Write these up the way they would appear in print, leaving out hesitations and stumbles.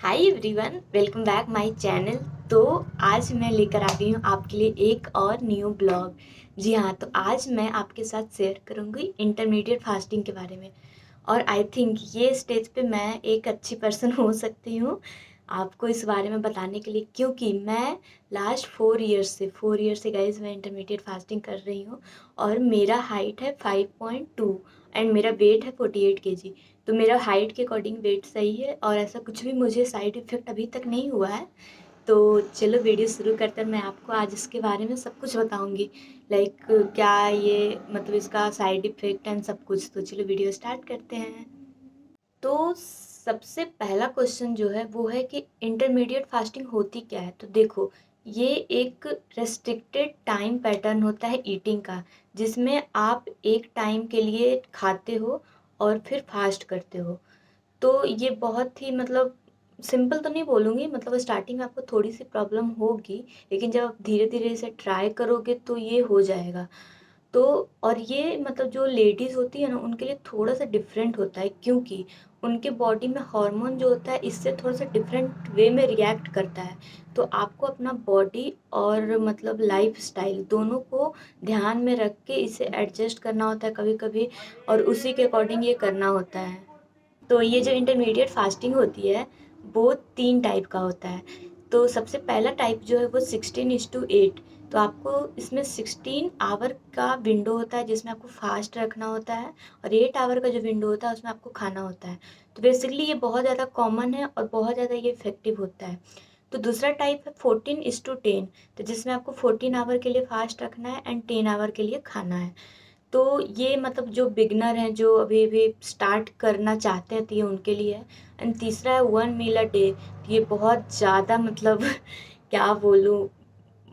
Hi everyone, welcome back my channel. तो आज मैं लेकर आ गई हूँ आपके लिए एक और न्यू ब्लॉग। जी हाँ, तो आज मैं आपके साथ शेयर करूँगी इंटरमीडिएट फास्टिंग के बारे में। और आई थिंक ये स्टेज पे मैं एक अच्छी पर्सन हो सकती हूँ आपको इस बारे में बताने के लिए, क्योंकि मैं लास्ट 4 ईयर्स से गाइज मैं इंटरमीडिएट फास्टिंग कर रही हूँ। और मेरा हाइट है 5.2 एंड मेरा वेट है 48 kg। तो मेरा हाइट के अकॉर्डिंग वेट सही है और ऐसा कुछ भी मुझे साइड इफ़ेक्ट अभी तक नहीं हुआ है। तो चलो वीडियो शुरू करते हैं। मैं आपको आज इसके बारे में सब कुछ बताऊंगी, लाइक क्या ये मतलब इसका साइड इफ़ेक्ट एंड सब कुछ। तो चलो वीडियो स्टार्ट करते हैं। तो सबसे पहला क्वेश्चन जो है वो है कि इंटरमीडिएट फास्टिंग होती क्या है। तो देखो, ये एक रेस्ट्रिक्टेड टाइम पैटर्न होता है ईटिंग का, जिसमें आप एक टाइम के लिए खाते हो और फिर फास्ट करते हो। तो ये बहुत ही मतलब सिंपल तो नहीं बोलूँगी, मतलब स्टार्टिंग में आपको थोड़ी सी प्रॉब्लम होगी, लेकिन जब आप धीरे धीरे इसे ट्राई करोगे तो ये हो जाएगा। तो और ये मतलब जो लेडीज़ होती है ना, उनके लिए थोड़ा सा डिफरेंट होता है, क्योंकि उनके बॉडी में हार्मोन जो होता है इससे थोड़ा सा डिफरेंट वे में रिएक्ट करता है। तो आपको अपना बॉडी और मतलब लाइफ स्टाइल दोनों को ध्यान में रख के इसे एडजस्ट करना होता है कभी कभी, और उसी के अकॉर्डिंग ये करना होता है। तो ये जो इंटरमीडिएट फास्टिंग होती है वो 3 टाइप का होता है। तो सबसे पहला टाइप जो है वो 16:8। तो आपको इसमें 16 आवर का विंडो होता है जिसमें आपको फास्ट रखना होता है, और 8 आवर का जो विंडो होता है उसमें आपको खाना होता है। तो बेसिकली ये बहुत ज़्यादा कॉमन है और बहुत ज़्यादा ये इफेक्टिव होता है। तो दूसरा टाइप है 14:10। तो जिसमें आपको 14 आवर के लिए फास्ट रखना है एंड 10 आवर के लिए खाना है। तो ये मतलब जो बिगनर हैं, जो अभी अभी स्टार्ट करना चाहते हैं, तो ये उनके लिए है। एंड तीसरा है 1 मील अ डे। ये बहुत ज़्यादा मतलब क्या बोलूँ,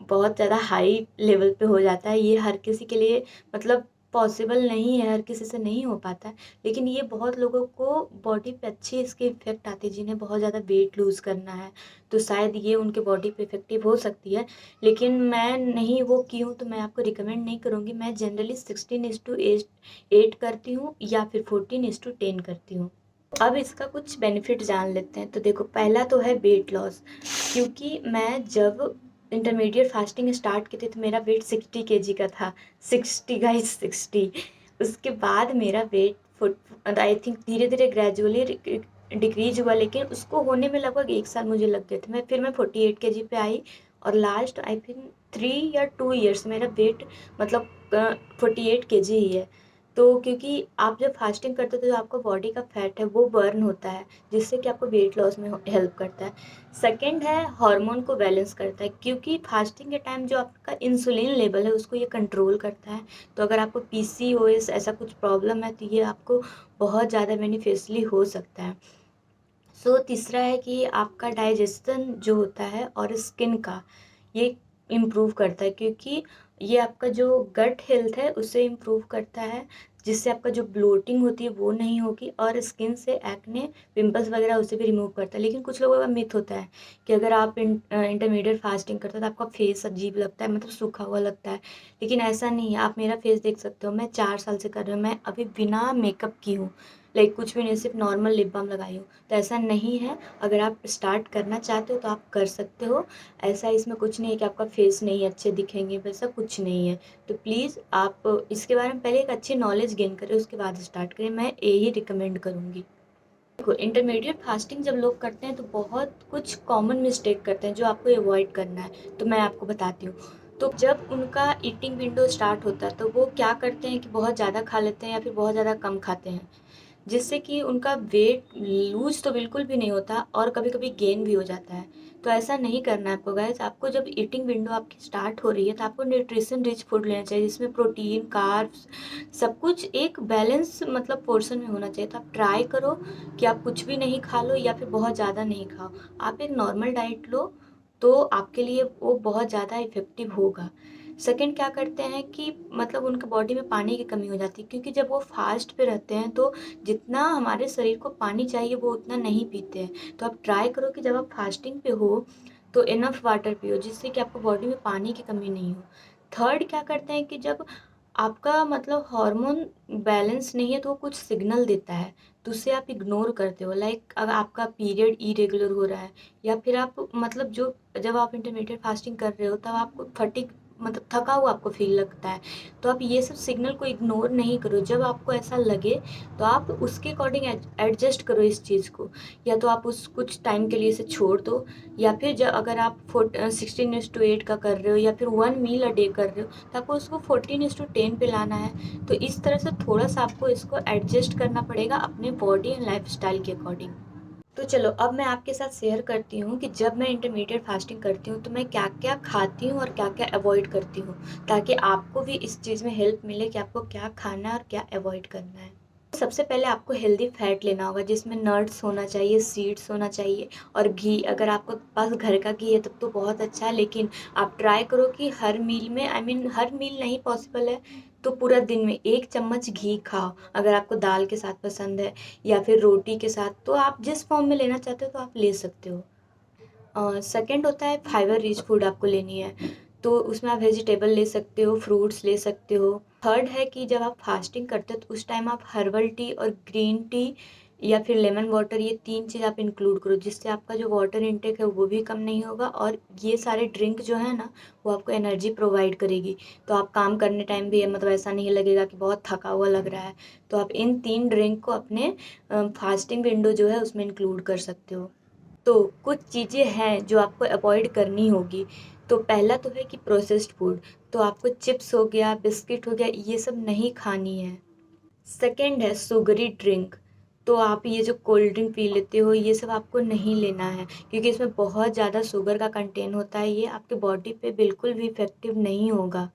बहुत ज़्यादा हाई लेवल पे हो जाता है। ये हर किसी के लिए मतलब पॉसिबल नहीं है, हर किसी से नहीं हो पाता है। लेकिन ये बहुत लोगों को बॉडी पे अच्छी इसके इफ़ेक्ट आती है, जिन्हें बहुत ज़्यादा वेट लूज़ करना है। तो शायद ये उनके बॉडी पे इफ़ेक्टिव हो सकती है। लेकिन मैं नहीं वो की हूँ, तो मैं आपको रिकमेंड नहीं करूँगी। मैं जनरली 16:8 करती हूँ या फिर 14:10 करती हूँ। अब इसका कुछ बेनिफिट जान लेते हैं। तो देखो, पहला तो है वेट लॉस। क्योंकि मैं जब इंटरमीडिएट फास्टिंग स्टार्ट की थी तो मेरा वेट 60 kg का था। 60 गाइस, 60। उसके बाद मेरा वेट फुट आई थिंक धीरे धीरे ग्रेजुअली डिक्रीज हुआ, लेकिन उसको होने में लगभग 1 साल मुझे लग गए थे। फिर मैं 48 kg पे आई, और लास्ट आई थिंक 3 या 2 ईयर्स मेरा वेट मतलब 48 kg ही है। तो क्योंकि आप जब फास्टिंग करते हो तो जो आपका बॉडी का फैट है वो बर्न होता है, जिससे कि आपको वेट लॉस में हेल्प करता है। सेकंड है हार्मोन को बैलेंस करता है, क्योंकि फास्टिंग के टाइम जो आपका इंसुलिन लेवल है उसको ये कंट्रोल करता है। तो अगर आपको पीसीओएस ऐसा कुछ प्रॉब्लम है तो ये आपको बहुत ज़्यादा बेनिफिशियली हो सकता है। तीसरा है कि आपका डाइजेशन जो होता है और स्किन का, ये इम्प्रूव करता है, क्योंकि ये आपका जो गट हेल्थ है उसे इम्प्रूव करता है, जिससे आपका जो ब्लोटिंग होती है वो नहीं होगी, और स्किन से एक्ने पिंपल्स वगैरह उसे भी रिमूव करता है। लेकिन कुछ लोगों का मिथ होता है कि अगर आप इंटरमीडिएट फास्टिंग करते हो तो आपका फेस अजीब लगता है, मतलब सूखा हुआ लगता है। लेकिन ऐसा नहीं है। आप मेरा फेस देख सकते हो, मैं 4 साल से कर रही हूँ, मैं अभी बिना मेकअप की हूँ, लाइक कुछ भी नहीं, सिर्फ नॉर्मल लिप बाम लगाई हूँ। तो ऐसा नहीं है। अगर आप स्टार्ट करना चाहते हो तो आप कर सकते हो। ऐसा इसमें कुछ नहीं है कि आपका फेस नहीं अच्छे दिखेंगे, वैसा कुछ नहीं है। तो प्लीज़ आप इसके बारे में पहले एक अच्छी नॉलेज गेन करें, उसके बाद स्टार्ट करें, मैं यही रिकमेंड करूँगी। देखो, इंटरमीडिएट फास्टिंग जब लोग करते हैं तो बहुत कुछ कॉमन मिस्टेक करते हैं जो आपको अवॉइड करना है। तो मैं आपको बताती हूँ। तो जब उनका ईटिंग विंडो स्टार्ट होता है तो वो क्या करते हैं कि बहुत ज़्यादा खा लेते हैं या फिर बहुत ज़्यादा कम खाते हैं, जिससे कि उनका वेट लूज तो बिल्कुल भी नहीं होता और कभी कभी गेन भी हो जाता है। तो ऐसा नहीं करना है आपको गाइस। आपको जब ईटिंग विंडो आपकी स्टार्ट हो रही है तो आपको न्यूट्रिशन रिच फूड लेना चाहिए, जिसमें प्रोटीन, कार्ब्स, सब कुछ एक बैलेंस मतलब पोर्शन में होना चाहिए। तो आप ट्राई करो कि आप कुछ भी नहीं खा लो या फिर बहुत ज़्यादा नहीं खाओ। आप एक नॉर्मल डाइट लो, तो आपके लिए वो बहुत ज़्यादा इफ़ेक्टिव होगा। सेकंड क्या करते हैं कि मतलब उनके बॉडी में पानी की कमी हो जाती है, क्योंकि जब वो फास्ट पे रहते हैं तो जितना हमारे शरीर को पानी चाहिए वो उतना नहीं पीते हैं। तो आप ट्राई करो कि जब आप फास्टिंग पे हो तो इनफ वाटर पियो, जिससे कि आपको बॉडी में पानी की कमी नहीं हो। थर्ड क्या करते हैं कि जब आपका मतलब हार्मोन बैलेंस नहीं है तो वो कुछ सिग्नल देता है, तो उसे आप इग्नोर करते हो। लाइक अगर आपका पीरियड इरेगुलर हो रहा है, या फिर आप मतलब जो जब आप इंटरमीडिएट फास्टिंग कर रहे हो तब आपको फटीग मतलब थका हुआ आपको फील लगता है, तो आप ये सब सिग्नल को इग्नोर नहीं करो। जब आपको ऐसा लगे तो आप उसके अकॉर्डिंग एडजस्ट करो इस चीज़ को, या तो आप उस कुछ टाइम के लिए इसे छोड़ दो, या फिर जब अगर आप 16:8 का कर रहे हो या फिर 1 मील अ डे कर रहे हो, तो आपको उसको 14:10 पे लाना है। तो इस तरह से थोड़ा सा आपको इसको एडजस्ट करना पड़ेगा अपने बॉडी एंड लाइफ स्टाइल के अकॉर्डिंग। तो चलो अब मैं आपके साथ शेयर करती हूँ कि जब मैं इंटरमीडिएट फास्टिंग करती हूँ तो मैं क्या क्या खाती हूँ और क्या क्या अवॉइड करती हूँ, ताकि आपको भी इस चीज़ में हेल्प मिले कि आपको क्या खाना है और क्या अवॉइड करना है। सबसे पहले आपको हेल्दी फैट लेना होगा, जिसमें नट्स होना चाहिए, सीड्स होना चाहिए, और घी। अगर आपको पास घर का घी है तब तो बहुत अच्छा है, लेकिन आप ट्राई करो कि हर मील में, आई मीन हर मील नहीं पॉसिबल है तो पूरा दिन में 1 चम्मच घी खाओ। अगर आपको दाल के साथ पसंद है या फिर रोटी के साथ, तो आप जिस फॉर्म में लेना चाहते हो तो आप ले सकते हो। सेकंड होता है फाइबर रिच फूड आपको लेनी है, तो उसमें आप वेजिटेबल ले सकते हो, फ्रूट्स ले सकते हो। थर्ड है कि जब आप फास्टिंग करते हो तो उस टाइम आप हर्बल टी और ग्रीन टी या फिर लेमन वाटर, ये 3 चीज़ आप इंक्लूड करो, जिससे आपका जो वाटर इनटेक है वो भी कम नहीं होगा, और ये सारे ड्रिंक जो है ना वो आपको एनर्जी प्रोवाइड करेगी। तो आप काम करने टाइम भी मतलब ऐसा नहीं लगेगा कि बहुत थका हुआ लग रहा है। तो आप इन 3 ड्रिंक को अपने फास्टिंग विंडो जो है उसमें इंक्लूड कर सकते हो। तो कुछ चीज़ें हैं जो आपको अवॉइड करनी होगी। तो पहला तो है कि प्रोसेस्ड फूड, तो आपको चिप्स हो गया, बिस्किट हो गया, ये सब नहीं खानी है। सेकंड है शुगरी ड्रिंक, तो आप ये जो कोल्ड ड्रिंक पी लेते हो ये सब आपको नहीं लेना है, क्योंकि इसमें बहुत ज़्यादा शुगर का कंटेंट होता है, ये आपके बॉडी पे बिल्कुल भी इफेक्टिव नहीं होगा।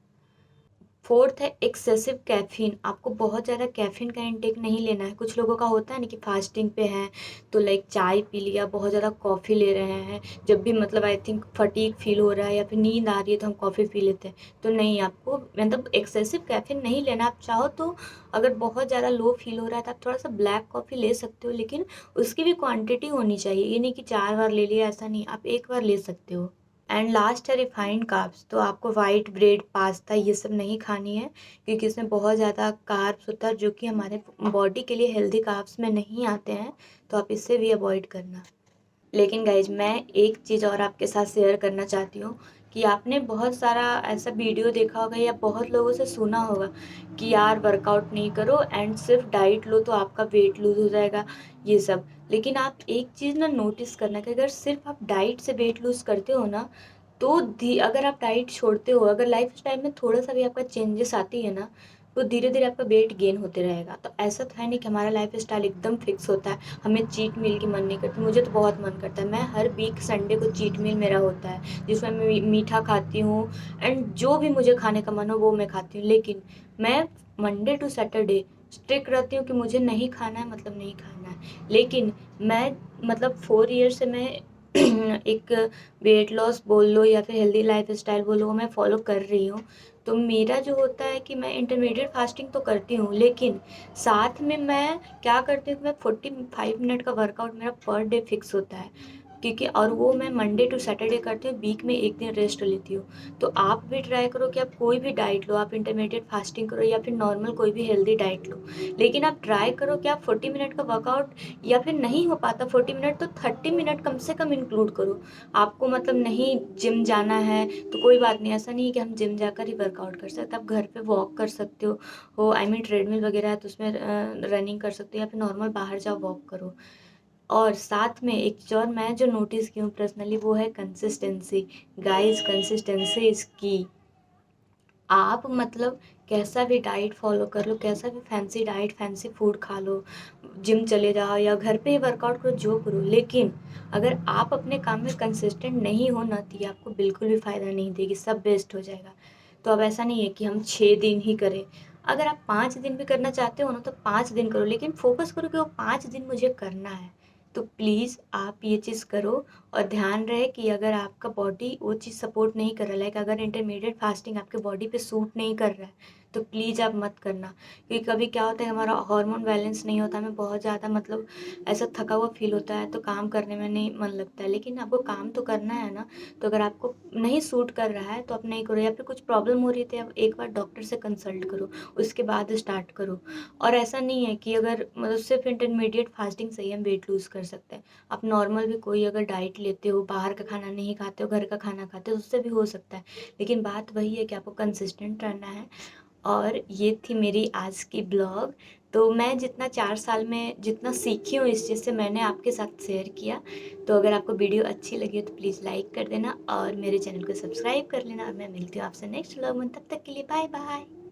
फोर्थ है एक्सेसिव कैफ़ीन, आपको बहुत ज़्यादा कैफ़ीन का इंटेक नहीं लेना है। कुछ लोगों का होता है ना कि फास्टिंग पे हैं तो लाइक चाय पी लिया, बहुत ज़्यादा कॉफ़ी ले रहे हैं, जब भी मतलब आई थिंक फटीग फील हो रहा है या फिर नींद आ रही है तो हम कॉफ़ी पी लेते हैं। तो नहीं, आपको मतलब एक्सेसिव कैफ़ीन नहीं लेना। आप चाहो तो अगर बहुत ज़्यादा लो फील हो रहा है तो आप थोड़ा सा ब्लैक कॉफ़ी ले सकते हो, लेकिन उसकी भी क्वांटिटी होनी चाहिए। ये नहीं कि 4 बार ले लिया, ऐसा नहीं, आप 1 बार ले सकते हो। एंड लास्ट है रिफाइंड कार्ब्स, तो आपको वाइट ब्रेड, पास्ता ये सब नहीं खानी है, क्योंकि इसमें बहुत ज़्यादा कार्ब्स होता है जो कि हमारे बॉडी के लिए हेल्दी कार्ब्स में नहीं आते हैं, तो आप इससे भी अवॉइड करना। लेकिन गाइज मैं एक चीज़ और आपके साथ शेयर करना चाहती हूँ कि आपने बहुत सारा ऐसा वीडियो देखा होगा या बहुत लोगों से सुना होगा कि यार वर्कआउट नहीं करो एंड सिर्फ डाइट लो तो आपका वेट लूज हो जाएगा, ये सब। लेकिन आप एक चीज़ ना नोटिस करना कि अगर सिर्फ आप डाइट से वेट लूज करते हो ना, तो अगर आप डाइट छोड़ते हो, अगर लाइफ स्टाइल में थोड़ा सा भी आपका चेंजेस आती है ना, तो धीरे धीरे आपका वेट गेन होते रहेगा। तो ऐसा तो है नहीं कि हमारा लाइफ स्टाइल एकदम फिक्स होता है, हमें चीट मील की मन नहीं करती। मुझे तो बहुत मन करता है, मैं हर वीक संडे को चीट मील मेरा होता है, जिसमें मैं मीठा खाती हूँ एंड जो भी मुझे खाने का मन हो वो मैं खाती हूँ। लेकिन मैं मंडे टू सैटरडे स्ट्रिक्ट रहती हूँ कि मुझे नहीं खाना है, मतलब नहीं खाना है। लेकिन मैं मतलब 4 ईयर से मैं एक वेट लॉस बोल लो या फिर हेल्दी लाइफ स्टाइल बोलो, मैं फॉलो कर रही हूँ। तो मेरा जो होता है कि मैं इंटरमीडिएट फास्टिंग तो करती हूँ, लेकिन साथ में मैं क्या करती हूँ कि मैं 45 मिनट का वर्कआउट मेरा पर डे फिक्स होता है, क्योंकि और वो मैं मंडे टू सैटरडे करती हूँ, वीक में एक दिन रेस्ट लेती हूँ। तो आप भी ट्राई करो कि आप कोई भी डाइट लो, आप इंटरमीडिएट फास्टिंग करो या फिर नॉर्मल कोई भी हेल्दी डाइट लो, लेकिन आप ट्राई करो कि आप 40 मिनट का वर्कआउट, या फिर नहीं हो पाता 40 मिनट तो 30 मिनट कम से कम इंक्लूड करो। आपको मतलब नहीं जिम जाना है तो कोई बात नहीं, ऐसा नहीं है कि हम जिम जाकर ही वर्कआउट कर सकते, आप घर पे वॉक कर सकते हो, आई मीन ट्रेडमिल वगैरह है तो उसमें रनिंग कर सकते हो, या फिर नॉर्मल बाहर जाओ वॉक करो। और साथ में एक चीज़ और मैं जो नोटिस की हूँ पर्सनली, वो है कंसिस्टेंसी। गाइस कंसिस्टेंसी इज़ की। आप मतलब कैसा भी डाइट फॉलो कर लो, कैसा भी फैंसी डाइट फैंसी फूड खा लो, जिम चले जाओ या घर पे ही वर्कआउट करो, जो करो, लेकिन अगर आप अपने काम में कंसिस्टेंट नहीं हो ना, तो ये आपको बिल्कुल भी फ़ायदा नहीं देगी, सब वेस्ट हो जाएगा। तो अब ऐसा नहीं है कि हम 6 दिन ही करें, अगर आप 5 दिन भी करना चाहते हो ना तो 5 दिन करो, लेकिन फोकस करो कि वो 5 दिन मुझे करना है। तो प्लीज़ आप ये चीज़ करो, और ध्यान रहे कि अगर आपका बॉडी वो चीज़ सपोर्ट नहीं कर रहा है, लाइक अगर इंटरमीडिएट फास्टिंग आपके बॉडी पे सूट नहीं कर रहा है, तो प्लीज़ आप मत करना। क्योंकि कभी क्या होता है हमारा हार्मोन बैलेंस नहीं होता, हमें बहुत ज़्यादा मतलब ऐसा थका हुआ फ़ील होता है तो काम करने में नहीं मन लगता है। लेकिन आपको काम तो करना है ना, तो अगर आपको नहीं सूट कर रहा है तो आप नहीं करो, या फिर कुछ प्रॉब्लम हो रही है तो आप एक बार डॉक्टर से कंसल्ट करो, उसके बाद स्टार्ट करो। और ऐसा नहीं है कि अगर मतलब सिर्फ़ इंटरमीडिएट फास्टिंग से ही हम वेट लूज़ कर सकते हैं। आप नॉर्मल भी कोई अगर डाइट लेते हो, बाहर का खाना नहीं खाते हो, घर का खाना खाते हो, उससे भी हो सकता है। लेकिन बात वही है कि आपको कंसिस्टेंट रहना है। और ये थी मेरी आज की ब्लॉग। तो मैं जितना 4 साल में जितना सीखी हूँ इस चीज़ से, मैंने आपके साथ शेयर किया। तो अगर आपको वीडियो अच्छी लगी हो तो प्लीज़ लाइक कर देना और मेरे चैनल को सब्सक्राइब कर लेना, और मैं मिलती हूँ आपसे नेक्स्ट व्लॉग में। तब तक के लिए बाय बाय।